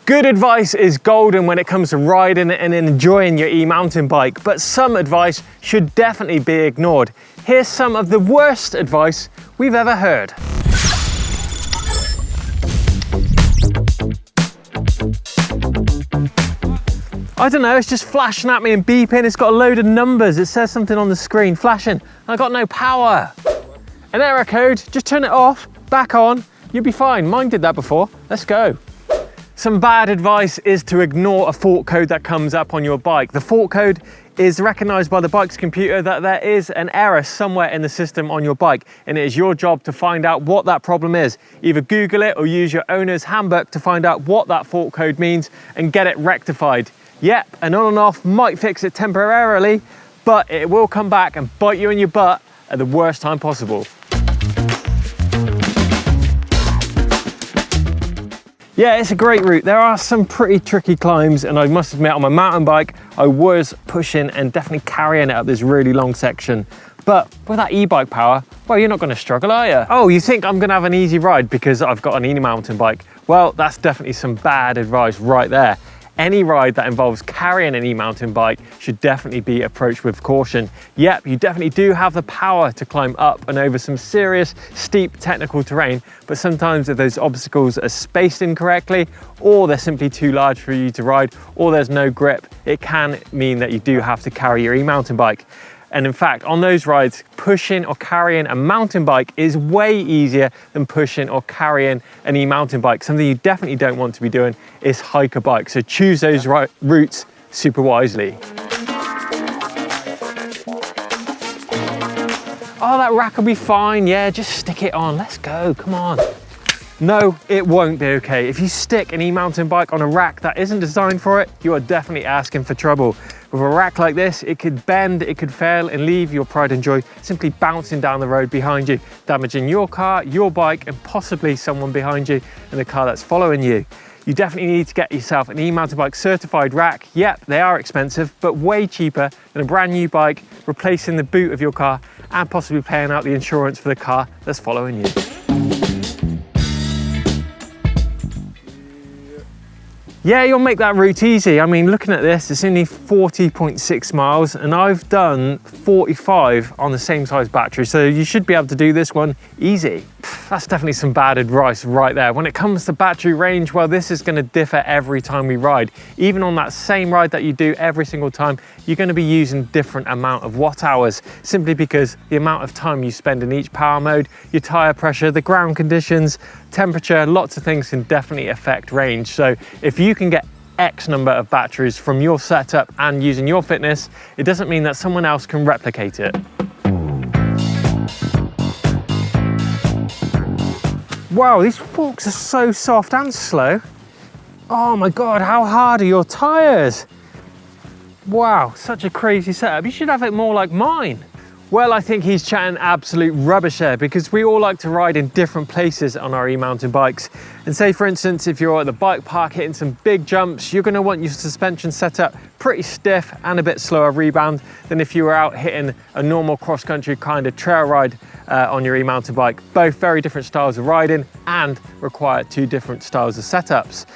Good advice is golden when it comes to riding and enjoying your e-mountain bike, but some advice should definitely be ignored. Here's some of the worst advice we've ever heard. I don't know, it's just flashing at me and beeping. It's got a load of numbers. It says something on the screen, flashing. I got no power. An error code, just turn it off, back on, you'll be fine. Mine did that before. Let's go. Some bad advice is to ignore a fault code that comes up on your bike. The fault code is recognized by the bike's computer that there is an error somewhere in the system on your bike, and it is your job to find out what that problem is. Either Google it or use your owner's handbook to find out what that fault code means and get it rectified. Yep, an on and off might fix it temporarily, but it will come back and bite you in your butt at the worst time possible. Yeah, it's a great route. There are some pretty tricky climbs, and I must admit on my mountain bike, I was pushing and definitely carrying it up this really long section. But with that e-bike power, well, you're not gonna struggle, are you? Oh, you think I'm gonna have an easy ride because I've got an e-mountain bike? Well, that's definitely some bad advice right there. Any ride that involves carrying an e-mountain bike should definitely be approached with caution. Yep, you definitely do have the power to climb up and over some serious, steep technical terrain, but sometimes if those obstacles are spaced incorrectly, or they're simply too large for you to ride, or there's no grip, it can mean that you do have to carry your e-mountain bike. And in fact, on those rides, pushing or carrying a mountain bike is way easier than pushing or carrying an e-mountain bike. Something you definitely don't want to be doing is hike a bike. So choose those routes super wisely. Oh, that rack will be fine. Yeah, just stick it on. Let's go, come on. No, it won't be okay. If you stick an e-mountain bike on a rack that isn't designed for it, you are definitely asking for trouble. With a rack like this, it could bend, it could fail and leave your pride and joy simply bouncing down the road behind you, damaging your car, your bike, and possibly someone behind you in the car that's following you. You definitely need to get yourself an e-mountain bike certified rack. Yep, they are expensive, but way cheaper than a brand new bike, replacing the boot of your car and possibly paying out the insurance for the car that's following you. Yeah, you'll make that route easy. I mean, looking at this, it's only 40.6 miles and I've done 45 on the same size battery. So you should be able to do this one easy. That's definitely some bad advice right there. When it comes to battery range, well, this is gonna differ every time we ride. Even on that same ride that you do every single time, you're gonna be using different amount of watt hours, simply because the amount of time you spend in each power mode, your tire pressure, the ground conditions, temperature, lots of things can definitely affect range. So if you can get X number of batteries from your setup and using your fitness, it doesn't mean that someone else can replicate it. Wow, these forks are so soft and slow. Oh my God, how hard are your tires? Wow, such a crazy setup. You should have it more like mine. Well, I think he's chatting absolute rubbish there, because we all like to ride in different places on our e-mountain bikes. And say, for instance, if you're at the bike park hitting some big jumps, you're going to want your suspension set up pretty stiff and a bit slower rebound than if you were out hitting a normal cross-country kind of trail ride on your e-mountain bike. Both very different styles of riding and require two different styles of setups.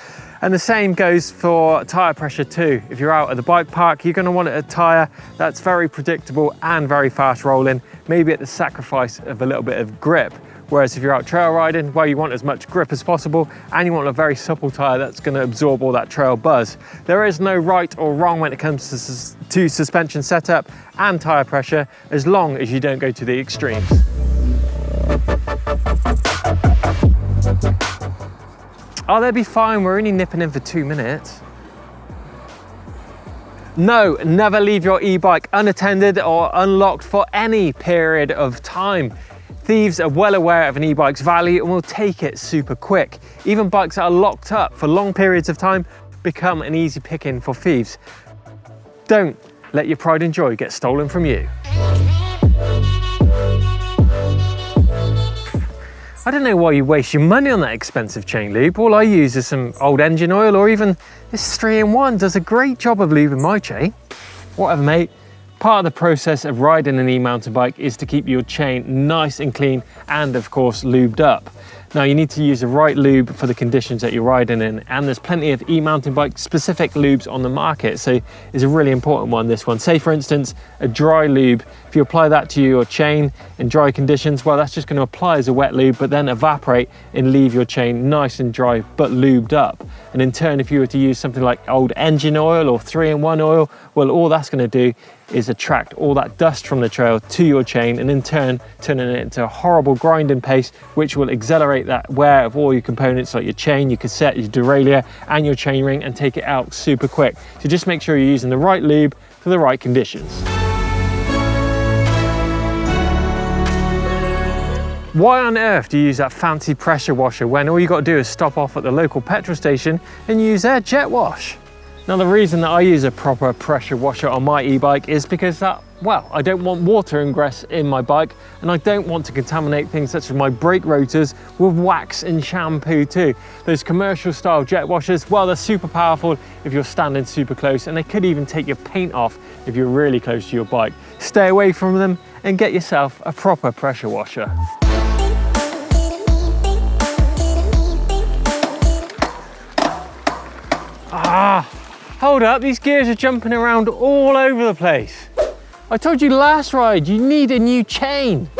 And the same goes for tire pressure too. If you're out at the bike park, you're gonna want a tire that's very predictable and very fast rolling, maybe at the sacrifice of a little bit of grip. Whereas if you're out trail riding, well, you want as much grip as possible and you want a very supple tire that's gonna absorb all that trail buzz. There is no right or wrong when it comes to suspension setup and tire pressure, as long as you don't go to the extremes. Oh, they'll be fine. We're only nipping in for 2 minutes. No, never leave your e-bike unattended or unlocked for any period of time. Thieves are well aware of an e-bike's value and will take it super quick. Even bikes that are locked up for long periods of time become an easy picking for thieves. Don't let your pride and joy get stolen from you. I don't know why you waste your money on that expensive chain lube. All I use is some old engine oil, or even this 3-in-1 does a great job of lubing my chain. Whatever, mate. Part of the process of riding an e-mountain bike is to keep your chain nice and clean and, of course, lubed up. Now you need to use the right lube for the conditions that you're riding in, and there's plenty of e-mountain bike specific lubes on the market, so it's a really important one, this one. Say for instance, a dry lube, if you apply that to your chain in dry conditions, well, that's just going to apply as a wet lube, but then evaporate and leave your chain nice and dry, but lubed up. And in turn, if you were to use something like old engine oil or 3-in-1 oil, well, all that's going to do is attract all that dust from the trail to your chain, and in turn turning it into a horrible grinding paste, which will accelerate that wear of all your components like your chain, your cassette, your derailleur and your chain ring, and take it out super quick. So just make sure you're using the right lube for the right conditions. Why on earth do you use that fancy pressure washer when all you got to do is stop off at the local petrol station and use their jet wash? Now the reason that I use a proper pressure washer on my e-bike is because well, I don't want water ingress in my bike, and I don't want to contaminate things such as my brake rotors with wax and shampoo too. Those commercial style jet washers, well, they're super powerful if you're standing super close, and they could even take your paint off if you're really close to your bike. Stay away from them and get yourself a proper pressure washer. Hold up, these gears are jumping around all over the place. I told you last ride, you need a new chain.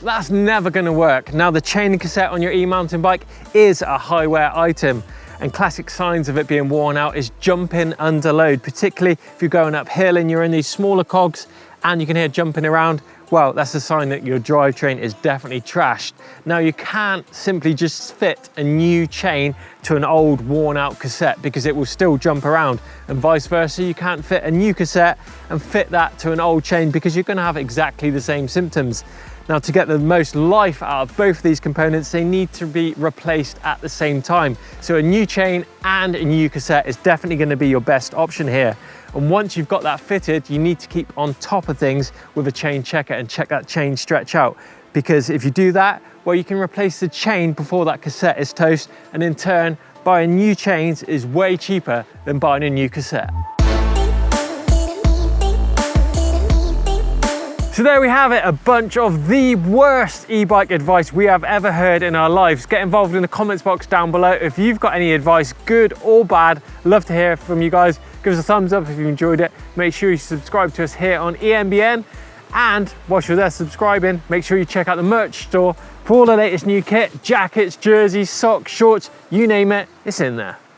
That's never gonna work. Now the chain and cassette on your e-mountain bike is a high wear item, and classic signs of it being worn out is jumping under load, particularly if you're going uphill and you're in these smaller cogs and you can hear jumping around. Well, that's a sign that your drivetrain is definitely trashed. Now you can't simply just fit a new chain to an old worn out cassette because it will still jump around, and vice versa. You can't fit a new cassette and fit that to an old chain because you're going to have exactly the same symptoms. Now to get the most life out of both of these components, they need to be replaced at the same time. So a new chain and a new cassette is definitely going to be your best option here. And once you've got that fitted, you need to keep on top of things with a chain checker and check that chain stretch out. Because if you do that, well, you can replace the chain before that cassette is toast, and in turn, buying new chains is way cheaper than buying a new cassette. So there we have it, a bunch of the worst e-bike advice we have ever heard in our lives. Get involved in the comments box down below if you've got any advice, good or bad. Love to hear from you guys. Give us a thumbs up if you enjoyed it. Make sure you subscribe to us here on EMBN. And whilst you're there subscribing, make sure you check out the merch store for all the latest new kit, jackets, jerseys, socks, shorts, you name it, it's in there.